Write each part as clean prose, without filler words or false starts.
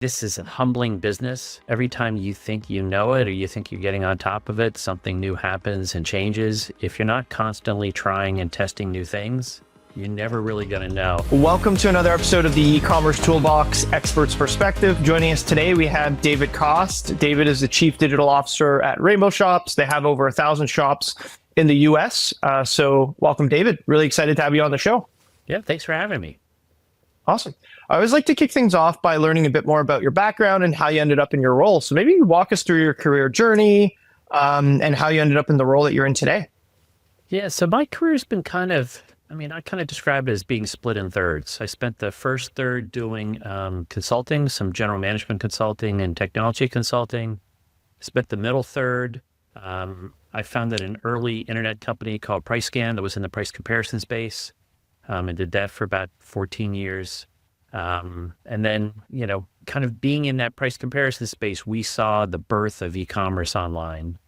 This is a humbling business. Every time you think you know it or you think you're getting on top of it, something new happens and changes. If you're not constantly trying and testing new things, you're never really going to know. Welcome to another episode of the Ecommerce Toolbox Expert's Perspective. Joining us today, we have David Cost. David is the Chief Digital Officer at Rainbow Shops. They have over 1,000 shops in the US. So welcome, David. Really excited to have you on the show. Yeah, thanks for having me. Awesome. I always like to kick things off by learning a bit more about your background and how you ended up in your role. So maybe walk us through your career journey and how you ended up in the role that you're in today. Yeah, so my career's been I kind of describe it as being split in thirds. I spent the first third doing consulting, some general management consulting and technology consulting. Spent the middle third. I founded an early internet company called PriceScan that was in the price comparison space. And did that for about 14 years. And then, kind of being in that price comparison space, we saw the birth of e-commerce online.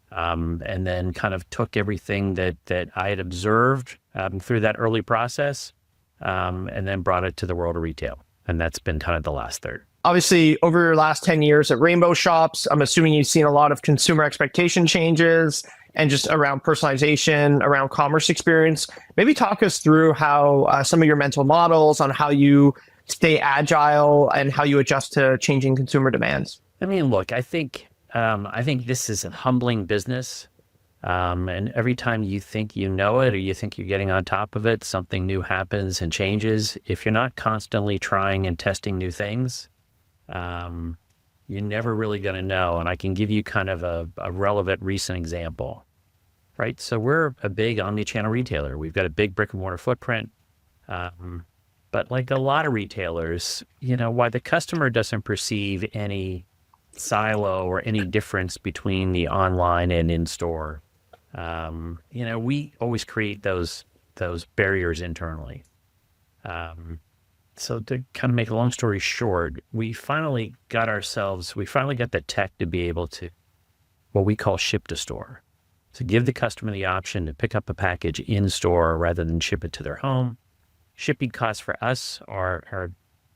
And then kind of took everything that I had observed through that early process, and then brought it to the world of retail. And that's been kind of the last third. Obviously, over your last 10 years at Rainbow Shops, I'm assuming you've seen a lot of consumer expectation changes and just around personalization, around commerce experience. Maybe talk us through how some of your mental models on how you stay agile and how you adjust to changing consumer demands. I mean, look, I think this is a humbling business. And every time you think you know it or you think you're getting on top of it, something new happens and changes. If you're not constantly trying and testing new things, you're never really going to know. And I can give you kind of a relevant recent example, right? So we're a big omnichannel retailer. We've got a big brick and mortar footprint. But like a lot of retailers, why the customer doesn't perceive any silo or any difference between the online and in-store, we always create those barriers internally. So to kind of make a long story short, we finally got the tech to be able to what we call ship to store. So give the customer the option to pick up a package in store rather than ship it to their home. Shipping costs for us are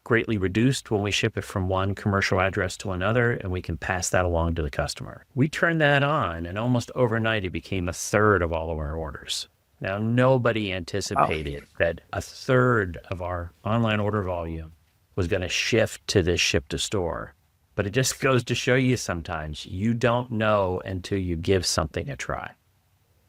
greatly reduced when we ship it from one commercial address to another, and we can pass that along to the customer. We turned that on, and almost overnight, it became a third of all of our orders. Now, nobody anticipated that a third of our online order volume was going to shift to this ship to store. But it just goes to show you sometimes you don't know until you give something a try.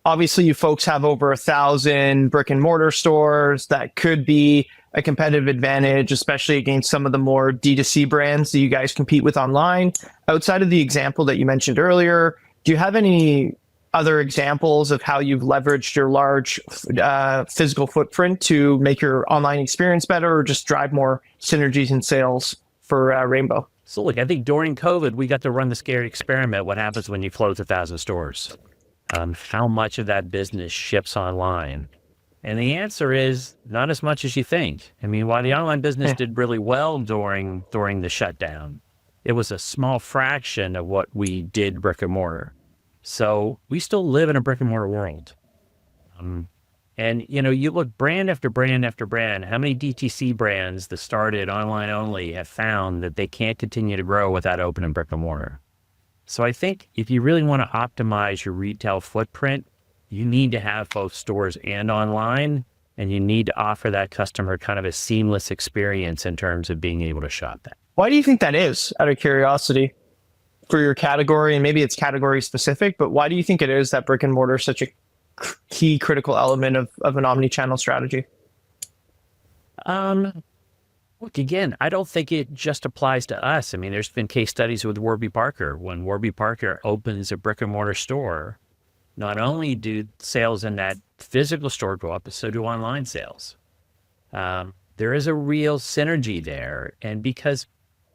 Obviously, you folks have over 1,000 brick and mortar stores. That could be a competitive advantage, especially against some of the more D2C brands that you guys compete with online. Outside of the example that you mentioned earlier, do you have any other examples of how you've leveraged your large physical footprint to make your online experience better or just drive more synergies in sales for Rainbow? So look, I think during COVID, we got to run the scary experiment. What happens when you close 1,000 stores? How much of that business ships online? And the answer is not as much as you think. I mean, while the online business did really well during the shutdown, it was a small fraction of what we did brick and mortar. So we still live in a brick and mortar world. And, you look brand after brand after brand, how many DTC brands that started online only have found that they can't continue to grow without opening brick and mortar. So I think if you really want to optimize your retail footprint, you need to have both stores and online, and you need to offer that customer kind of a seamless experience in terms of being able to shop that. Why do you think that is, out of curiosity, for your category? And maybe it's category specific, but why do you think it is that brick and mortar is such a key critical element of an omnichannel strategy? Look, again, I don't think it just applies to us. I mean, there's been case studies with Warby Parker. When Warby Parker opens a brick and mortar store, not only do sales in that physical store go up, but so do online sales. There is a real synergy there. And because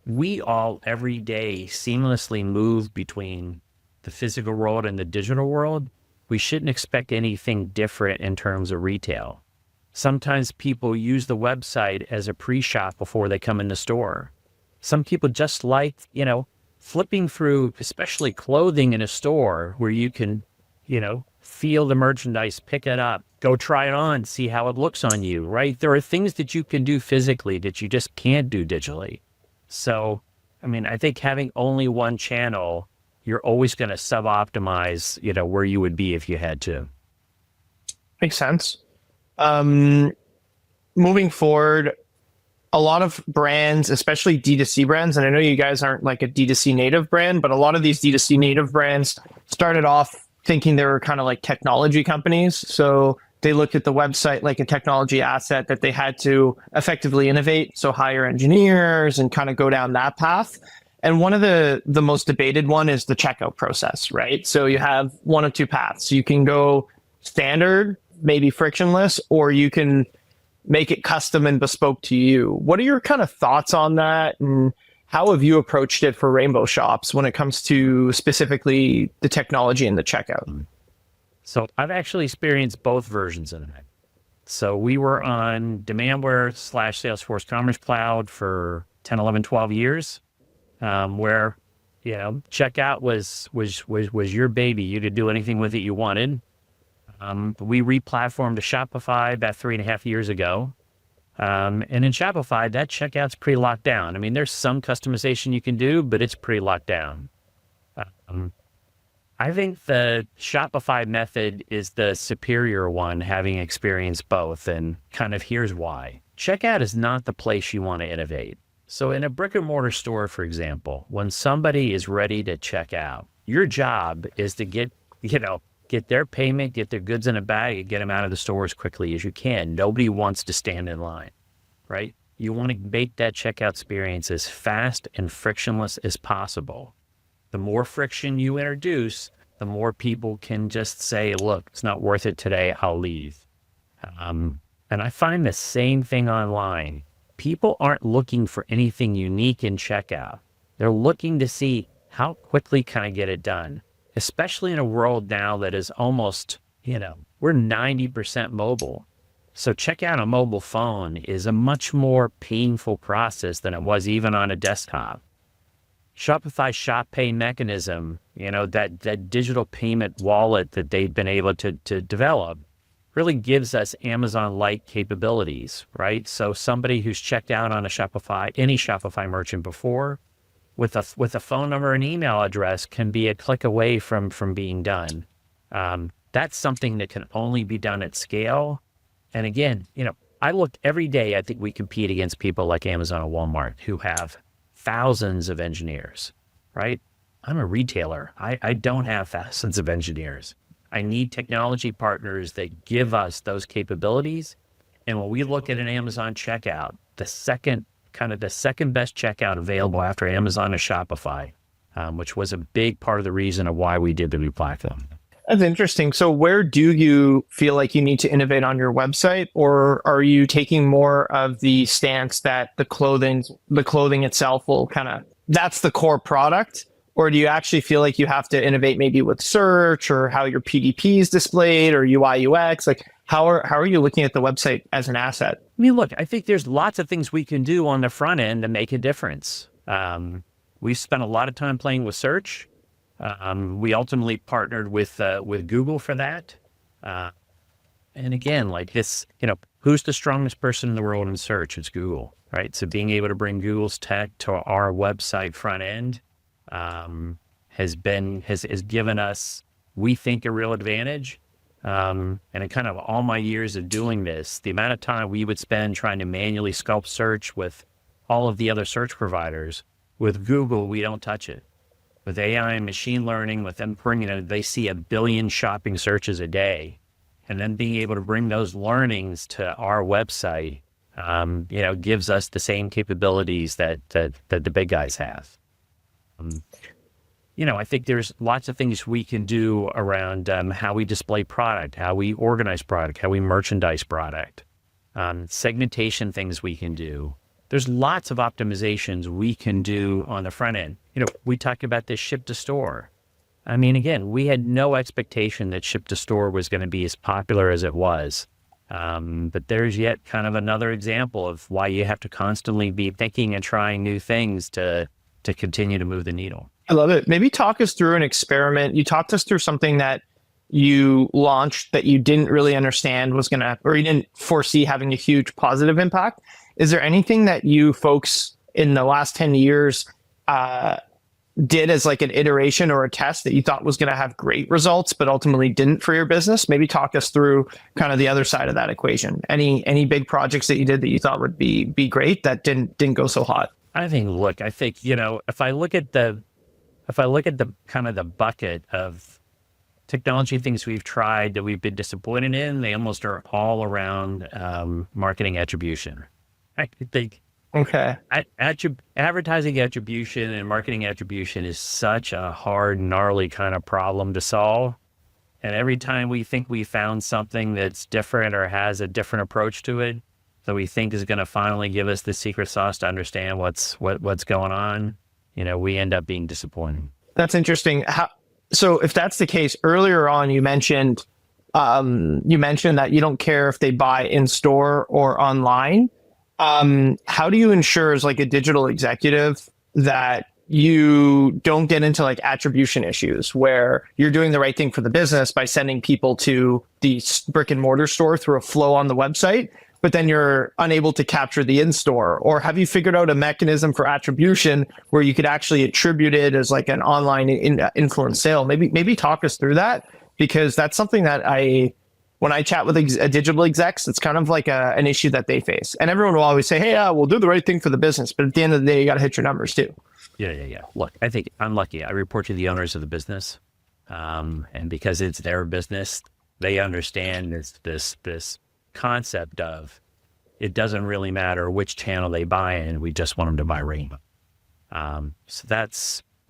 we all every day seamlessly move between the physical world and the digital world, we shouldn't expect anything different in terms of retail. Sometimes people use the website as a pre-shop before they come in the store. Some people just like, flipping through, especially clothing in a store where you can, feel the merchandise, pick it up, go try it on, see how it looks on you, right? There are things that you can do physically that you just can't do digitally. So I mean, I think having only one channel, you're always going to sub-optimize, where you would be if you had to. Makes sense. Moving forward, a lot of brands, especially D2C brands, and I know you guys aren't like a D2C native brand, but a lot of these D2C native brands started off thinking they were kind of like technology companies. So they looked at the website like a technology asset that they had to effectively innovate. So hire engineers and kind of go down that path. And one of the most debated one is the checkout process, right? So you have one of two paths. You can go standard, maybe frictionless, or you can make it custom and bespoke to you. What are your kind of thoughts on that? And how have you approached it for Rainbow Shops when it comes to specifically the technology and the checkout? So I've actually experienced both versions of that. So we were on Demandware / Salesforce Commerce Cloud for 10, 11, 12 years, where, checkout was your baby. You could do anything with it you wanted. We re-platformed to Shopify about 3.5 years ago. And in Shopify, that checkout's pretty locked down. I mean, there's some customization you can do, but it's pretty locked down. I think the Shopify method is the superior one, having experienced both, and kind of here's why. Checkout is not the place you want to innovate. So in a brick and mortar store, for example, when somebody is ready to check out, your job is to get their payment, get their goods in a bag, and get them out of the store as quickly as you can. Nobody wants to stand in line, right? You want to make that checkout experience as fast and frictionless as possible. The more friction you introduce, the more people can just say, look, it's not worth it today, I'll leave. And I find the same thing online. People aren't looking for anything unique in checkout. They're looking to see how quickly can I get it done, especially in a world now that is almost, we're 90% mobile. So checkout on a mobile phone is a much more painful process than it was even on a desktop. Shopify Shop Pay mechanism, that digital payment wallet that they've been able to develop really gives us Amazon-like capabilities, right? So somebody who's checked out on any Shopify merchant before, with a phone number and email address, can be a click away from being done. That's something that can only be done at scale. And again, I look every day, I think we compete against people like Amazon and Walmart who have thousands of engineers, right? I'm a retailer. I don't have thousands of engineers. I need technology partners that give us those capabilities. And when we look at an Amazon checkout, the second best checkout available after Amazon is Shopify, which was a big part of the reason of why we did the replatform. That's interesting. So where do you feel like you need to innovate on your website, or are you taking more of the stance that the clothing itself will that's the core product? Or do you actually feel like you have to innovate maybe with search or how your PDP is displayed or UI UX? Like how are you looking at the website as an asset? I mean, look, I think there's lots of things we can do on the front end to make a difference. We spent a lot of time playing with search. We ultimately partnered with Google for that. And again, like this, who's the strongest person in the world in search? It's Google, right? So being able to bring Google's tech to our website front end has given us, we think, a real advantage. And in kind of all my years of doing this, the amount of time we would spend trying to manually sculpt search with all of the other search providers, with Google, we don't touch it. With AI and machine learning, with them bringing they see 1 billion shopping searches a day, and then being able to bring those learnings to our website, gives us the same capabilities that the big guys have. I think there's lots of things we can do around how we display product, how we organize product, how we merchandise product, segmentation things we can do. There's lots of optimizations we can do on the front end. We talked about this ship to store. I mean, again, we had no expectation that ship to store was going to be as popular as it was. But there's yet kind of another example of why you have to constantly be thinking and trying new things to continue to move the needle. I love it. Maybe talk us through an experiment. You talked us through something that you launched that you didn't really understand was going to, or you didn't foresee having a huge positive impact. Is there anything that you folks in the last 10 years did as like an iteration or a test that you thought was going to have great results, but ultimately didn't for your business? Maybe talk us through kind of the other side of that equation. Any big projects that you did that you thought would be great that didn't go so hot? I think, if I look at the kind of the bucket of technology things we've tried that we've been disappointed in, they almost are all around marketing attribution. I think Okay. advertising attribution and marketing attribution is such a hard, gnarly kind of problem to solve. And every time we think we found something that's different or has a different approach to it, that we think is going to finally give us the secret sauce to understand what's going on, we end up being disappointed. That's interesting. So if that's the case, earlier on you mentioned that you don't care if they buy in store or online. How do you ensure as like a digital executive that you don't get into like attribution issues where you're doing the right thing for the business by sending people to the brick and mortar store through a flow on the website, but then you're unable to capture the in-store? Or have you figured out a mechanism for attribution where you could actually attribute it as like an online influence sale? Maybe talk us through that, because that's something that when I chat with digital execs, it's kind of like an issue that they face. And everyone will always say, hey, we'll do the right thing for the business. But at the end of the day, you got to hit your numbers too. Yeah. Look, I think I'm lucky. I report to the owners of the business. And because it's their business, they understand this concept of it doesn't really matter which channel they buy in. We just want them to buy Rainbow. So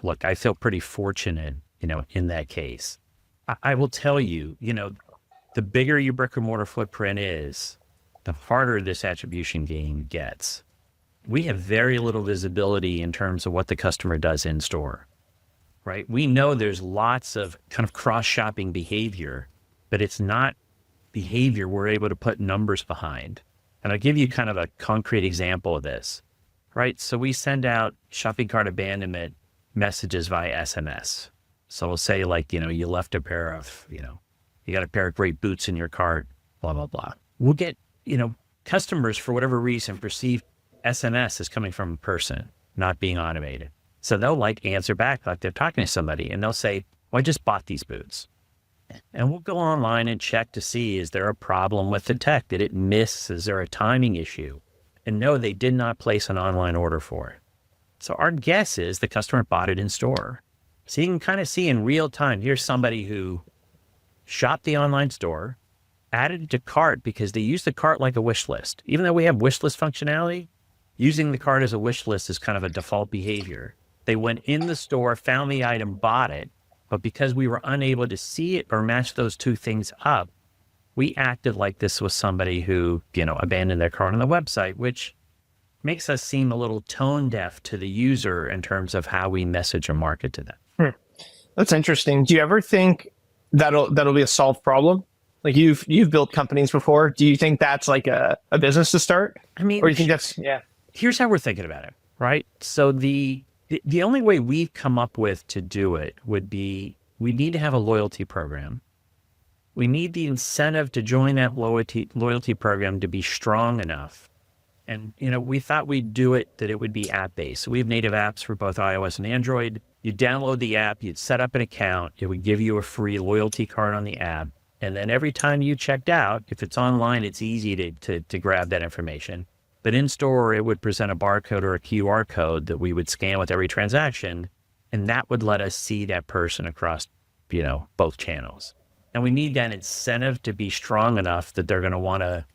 look, I feel pretty fortunate, in that case. I will tell you, the bigger your brick and mortar footprint is, the harder this attribution game gets. We have very little visibility in terms of what the customer does in store, right? We know there's lots of kind of cross-shopping behavior, but it's not behavior we're able to put numbers behind. And I'll give you kind of a concrete example of this, right? So we send out shopping cart abandonment messages via SMS. So we'll say like, you left a pair of, you got a pair of great boots in your cart, blah, blah, blah. We'll get, customers for whatever reason perceive SMS as coming from a person, not being automated. So they'll like answer back like they're talking to somebody and they'll say, well, I just bought these boots. And we'll go online and check to see, is there a problem with the tech? Did it miss? Is there a timing issue? And no, they did not place an online order for it. So our guess is the customer bought it in store. So you can kind of see in real time, here's somebody who shopped the online store, added it to cart because they use the cart like a wish list. Even though we have wish list functionality, using the cart as a wish list is kind of a default behavior. They went in the store, found the item, bought it, but because we were unable to see it or match those two things up, we acted like this was somebody who, abandoned their cart on the website, which makes us seem a little tone deaf to the user in terms of how we message or market to them. That's interesting. Do you ever think that'll be a solved problem? Like you've built companies before. Do you think that's like a business to start? I mean, or do you think that's, yeah. Here's how we're thinking about it, right? So the only way we've come up with to do it would be, we need to have a loyalty program. We need the incentive to join that loyalty program to be strong enough. And, we thought we'd do it, that it would be app-based. So we have native apps for both iOS and Android. You download the app, you'd set up an account, it would give you a free loyalty card on the app. And then every time you checked out, if it's online, it's easy to grab that information. But in store, it would present a barcode or a QR code that we would scan with every transaction. And that would let us see that person across, both channels. And we need that incentive to be strong enough that they're going to want to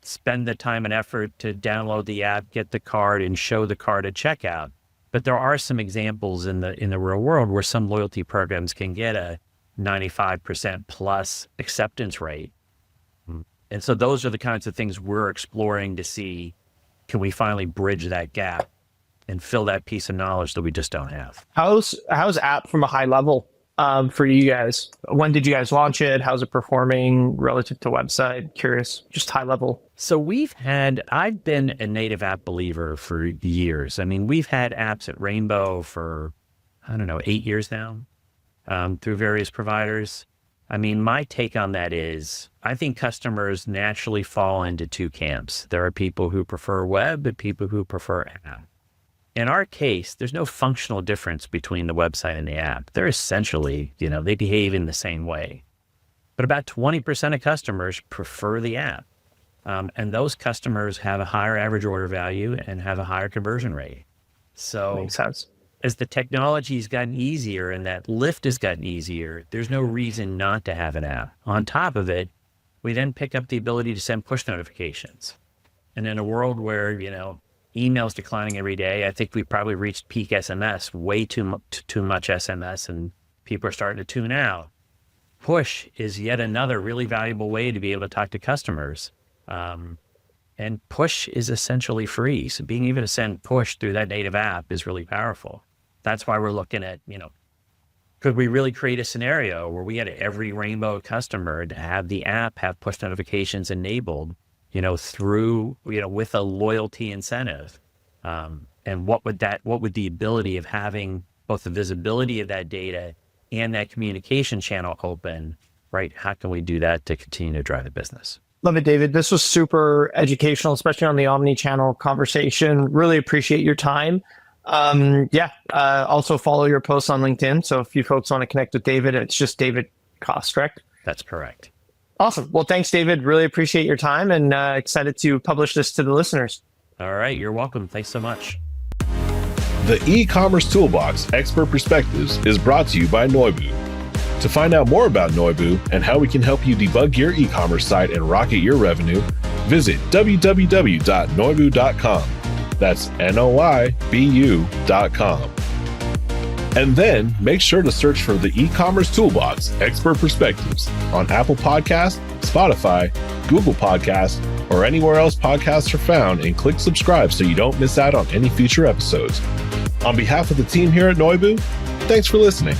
spend the time and effort to download the app, get the card, and show the card at checkout. But there are some examples in the real world where some loyalty programs can get a 95% plus acceptance rate. And so those are the kinds of things we're exploring to see, can we finally bridge that gap and fill that piece of knowledge that we just don't have? How's app from a high level for you guys? When did you guys launch it? How's it performing relative to website? Curious, just high level. So I've been a native app believer for years. I mean, we've had apps at Rainbow for, 8 years now, through various providers. I mean, my take on that is, I think customers naturally fall into two camps. There are people who prefer web and people who prefer app. In our case, there's no functional difference between the website and the app. They're essentially, they behave in the same way. But about 20% of customers prefer the app. And those customers have a higher average order value and have a higher conversion rate. So Makes sense. As the technology's gotten easier and that lift has gotten easier, there's no reason not to have an app. On top of it, we then pick up the ability to send push notifications. And in a world where, email's declining every day, I think we probably reached peak SMS, way too much SMS, and people are starting to tune out. Push is yet another really valuable way to be able to talk to customers. And push is essentially free. So being able to send push through that native app is really powerful. That's why we're looking at, could we really create a scenario where we had every Rainbow customer to have the app have push notifications enabled, through, with a loyalty incentive? And what would the ability of having both the visibility of that data and that communication channel open, right? How can we do that to continue to drive the business? Love it, David. This was super educational, especially on the omni-channel conversation. Really appreciate your time. Also follow your posts on LinkedIn. So if you folks want to connect with David, it's just David Koss, correct? That's correct. Awesome. Well, thanks, David. Really appreciate your time and excited to publish this to the listeners. All right. You're welcome. Thanks so much. The Ecommerce Toolbox Expert Perspectives is brought to you by Noibu. To find out more about Noibu and how we can help you debug your e-commerce site and rocket your revenue, visit www.noibu.com. That's Noibu.com. And then make sure to search for the Ecommerce Toolbox Expert Perspectives on Apple Podcasts, Spotify, Google Podcasts, or anywhere else podcasts are found, and click subscribe so you don't miss out on any future episodes. On behalf of the team here at Noibu, thanks for listening.